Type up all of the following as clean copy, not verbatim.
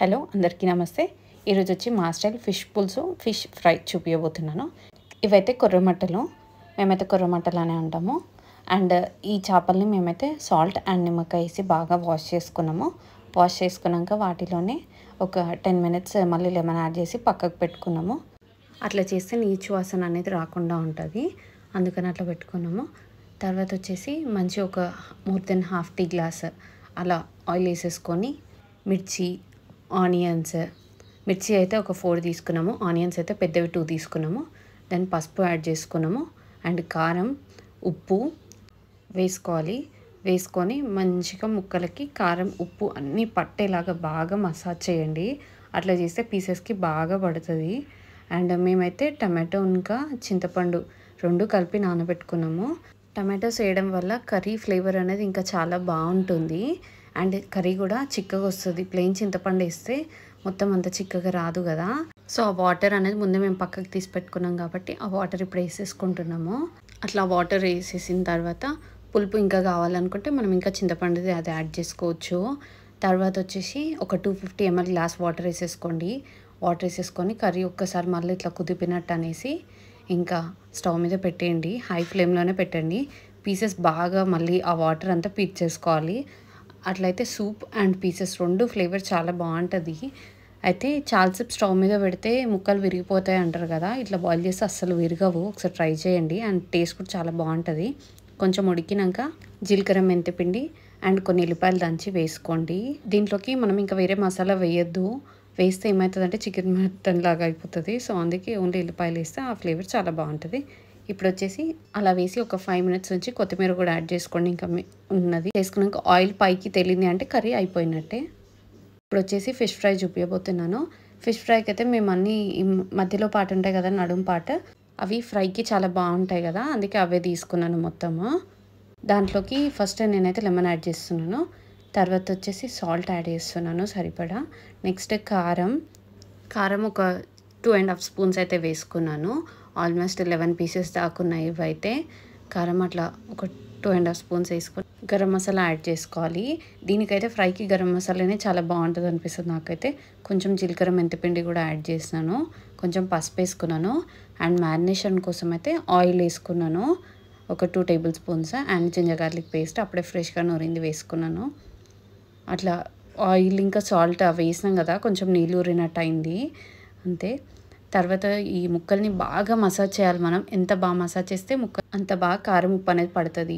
Hello అందరికీ నమస్తే. ఈరోజు వచ్చి మా స్టైల్ ఫిష్ పులుసు ఫిష్ ఫ్రై చూపించబోతున్నాను. ఇవైతే కొర్రమట్టలు, మేమైతే కొర్రమట్టలు అనే అంటాము. అండ్ ఈ చేపల్ని మేమైతే సాల్ట్ అండ్ నిమ్మకాయ వేసి బాగా వాష్ చేసుకున్నాము. వాష్ చేసుకున్నాక వాటిలోనే ఒక 10 మినిట్స్ మళ్ళీ లెమన్ యాడ్ చేసి పక్కకు పెట్టుకున్నాము. అట్లా చేస్తే నీచు వాసన అనేది రాకుండా ఉంటుంది, అందుకని అట్లా పెట్టుకున్నాము. తర్వాత వచ్చేసి మంచి ఒక more than half tea glass అలా ఆయిల్ వేసేసుకొని మిర్చి అయితే ఒక 4 తీసుకున్నాము, ఆనియన్స్ అయితే పెద్దవి 2 తీసుకున్నాము. దెన్ పసుపు యాడ్ చేసుకున్నాము అండ్ కారం, ఉప్పు వేసుకోవాలి. వేసుకొని మంచిగా ముక్కలకి కారం ఉప్పు అన్నీ పట్టేలాగా బాగా మసాజ్ చేయండి. అట్లా చేస్తే పీసెస్కి బాగా పడుతుంది. అండ్ మేమైతే టమాటో ఇంకా చింతపండు 2 కలిపి నానబెట్టుకున్నాము. టమాటోస్ వేయడం వల్ల కర్రీ ఫ్లేవర్ అనేది ఇంకా చాలా బాగుంటుంది అండ్ కర్రీ కూడా చిక్కగా వస్తుంది. ప్లెయిన్ చింతపండు వేస్తే మొత్తం అంత చిక్కగా రాదు కదా. సో ఆ వాటర్ అనేది ముందే మేము పక్కకు తీసి పెట్టుకున్నాం కాబట్టి ఆ వాటర్ ఇప్పుడు వేసేసుకుంటున్నాము. అట్లా వాటర్ వేసేసిన తర్వాత పులుపు ఇంకా కావాలనుకుంటే మనం ఇంకా చింతపండుది అది యాడ్ చేసుకోవచ్చు. తర్వాత వచ్చేసి ఒక 250 ml గ్లాస్ వాటర్ వేసేసుకోండి. వాటర్ వేసేసుకొని కర్రీ ఒక్కసారి మళ్ళీ ఇట్లా కుదిపినట్టు అనేసి ఇంకా స్టవ్ మీద పెట్టేయండి. హై ఫ్లేమ్లోనే పెట్టండి. పీసెస్ బాగా మళ్ళీ ఆ వాటర్ అంతా పీల్చేసుకోవాలి. అట్లయితే సూప్ అండ్ పీసెస్ 2 ఫ్లేవర్ చాలా బాగుంటుంది. అయితే చాలాసేపు స్టవ్ మీద పెడితే ముక్కలు విరిగిపోతాయి అంటారు కదా, ఇట్లా బాయిల్ చేస్తే అస్సలు విరగవు. ఒకసారి ట్రై చేయండి అండ్ టేస్ట్ కూడా చాలా బాగుంటుంది. కొంచెం ఉడికినాక జీలకర్ర, మెంతిపిండి అండ్ కొన్ని ఎల్లిపాయలు దంచి వేసుకోండి. దీంట్లోకి మనం ఇంకా వేరే మసాలా వేయొద్దు. వేస్తే ఏమవుతుందంటే చికెన్ మటన్ లాగా అయిపోతుంది. సో అందుకే ఓన్లీ ఎల్లిపాయలు వేస్తే ఆ ఫ్లేవర్ చాలా బాగుంటుంది. ఇప్పుడు వచ్చేసి అలా వేసి ఒక 5 మినిట్స్ నుంచి కొత్తిమీర కూడా యాడ్ చేసుకోండి. ఇంకా ఉన్నది వేసుకున్నాక ఆయిల్ పైకి తెలియదు అంటే కర్రీ అయిపోయినట్టే. ఇప్పుడు వచ్చేసి ఫిష్ ఫ్రై చూపించబోతున్నాను. ఫిష్ ఫ్రైకి అయితే మేము అన్నీ మధ్యలో పార్ట్ ఉంటాయి కదా, నడుము పార్ట్, అవి ఫ్రైకి చాలా బాగుంటాయి కదా, అందుకే అవే తీసుకున్నాను మొత్తము. దాంట్లోకి ఫస్ట్ నేనైతే లెమన్ యాడ్ చేస్తున్నాను. తర్వాత వచ్చేసి సాల్ట్ యాడ్ చేస్తున్నాను సరిపడా. నెక్స్ట్ కారం ఒక 2.5 స్పూన్స్ అయితే వేసుకున్నాను. ఆల్మోస్ట్ 11 పీసెస్ దాకున్నాయి ఇవైతే. కారం అట్లా ఒక 2.5 స్పూన్స్ వేసుకొని గరం మసాలా యాడ్ చేసుకోవాలి. దీనికైతే ఫ్రైకి గరం మసాలానే చాలా బాగుంటుంది అనిపిస్తుంది నాకైతే. కొంచెం జీలకర్ర, మెంతిపిండి కూడా యాడ్ చేసినాను. కొంచెం పసుపు వేసుకున్నాను అండ్ మ్యారినేషన్ కోసం అయితే ఆయిల్ వేసుకున్నాను ఒక 2 tablespoons and ginger garlic paste అప్పుడే ఫ్రెష్గా నూరింది వేసుకున్నాను. అట్లా ఆయిల్ ఇంకా సాల్ట్ అవి వేసినాం కదా, కొంచెం నీళ్ళు ఊరినట్టు అయింది అంతే. తర్వాత ఈ ముక్కల్ని బాగా మసాజ్ చేయాలి. మనం ఎంత బాగా మసాజ్ చేస్తే ముక్క అంత బాగా కారం ఉప్పు అనేది పడుతుంది.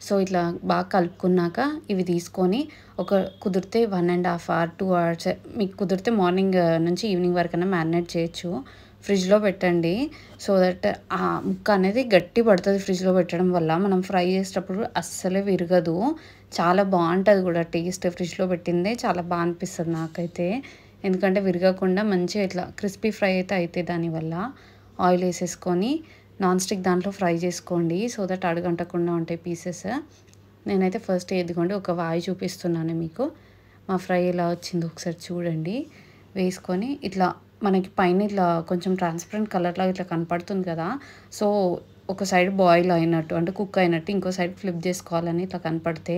సో ఇట్లా బాగా కలుపుకున్నాక ఇవి తీసుకొని ఒక కుదిరితే 1.5 hour 2 hours మీకు కుదిరితే మార్నింగ్ నుంచి ఈవినింగ్ వరకైనా మ్యారినేట్ చేయొచ్చు. ఫ్రిడ్జ్లో పెట్టండి. సో దట్ ఆ ముక్క అనేది గట్టి పడుతుంది ఫ్రిడ్జ్లో పెట్టడం వల్ల. మనం ఫ్రై చేసేటప్పుడు అస్సలే విరగదు, చాలా బాగుంటుంది కూడా టేస్ట్. ఫ్రిడ్జ్లో పెట్టిందే చాలా బాగా అనిపిస్తుంది నాకైతే, ఎందుకంటే విరగకుండా మంచిగా ఇట్లా క్రిస్పీ ఫ్రై అయితే అవుతాయి. దానివల్ల ఆయిల్ వేసేసుకొని నాన్ స్టిక్ దాంట్లో ఫ్రై చేసుకోండి సో దట్ అడుగంటకుండా ఉంటాయి పీసెస్. నేనైతే ఫస్ట్ ఎదుగుండి ఒక వాయి చూపిస్తున్నాను మీకు. మా ఫ్రై ఎలా వచ్చిందో ఒకసారి చూడండి. వేసుకొని ఇట్లా మనకి పైన ఇట్లా కొంచెం ట్రాన్స్పరెంట్ కలర్లాగా ఇట్లా కనపడుతుంది కదా, సో ఒక సైడ్ బాయిల్ అయినట్టు అంటే కుక్ అయినట్టు ఇంకో సైడ్ ఫ్లిప్ చేసుకోవాలని ఇట్లా కనపడితే,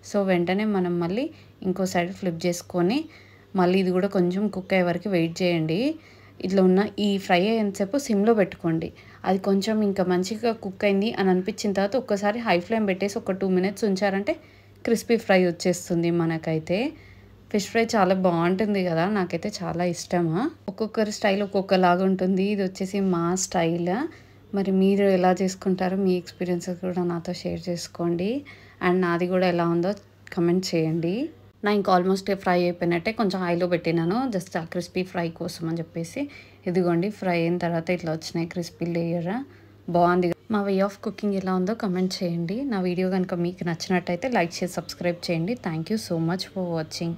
సో వెంటనే మనం మళ్ళీ ఇంకో సైడ్ ఫ్లిప్ చేసుకొని మళ్ళీ ఇది కూడా కొంచెం కుక్ అయ్యే వరకు వెయిట్ చేయండి. ఇట్లా ఉన్న ఈ ఫ్రై అయ్యేంతసేపు సిమ్లో పెట్టుకోండి. అది కొంచెం ఇంకా మంచిగా కుక్ అయింది అని అనిపించిన తర్వాత ఒక్కసారి హై ఫ్లేమ్ పెట్టేసి ఒక 2 మినిట్స్ ఉంచారంటే క్రిస్పీ ఫ్రై వచ్చేస్తుంది మనకైతే. ఫిష్ ఫ్రై చాలా బాగుంటుంది కదా, నాకైతే చాలా ఇష్టము. ఒక్కొక్కరి స్టైల్ ఒక్కొక్కలాగా ఉంటుంది. ఇది వచ్చేసి మా స్టైల్. మరి మీరు ఎలా చేసుకుంటారో మీ ఎక్స్పీరియన్సెస్ కూడా నాతో షేర్ చేసుకోండి అండ్ నాది కూడా ఎలా ఉందో కమెంట్ చేయండి. నా ఇంకా ఆల్మోస్ట్ ఫ్రై అయిపోయినట్టే, కొంచెం హైలో పెట్టినాను జస్ట్ ఆ క్రిస్పీ ఫ్రై కోసం అని చెప్పేసి. ఇదిగోండి ఫ్రై అయిన తర్వాత ఇట్లా వచ్చినాయి క్రిస్పీ లేయర్, బాగుంది. మా వే ఆఫ్ కుకింగ్ ఎలా ఉందో కమెంట్ చేయండి. నా వీడియో కనుక మీకు నచ్చినట్టయితే లైక్ చేసి సబ్స్క్రైబ్ చేయండి. Thank you so much for watching.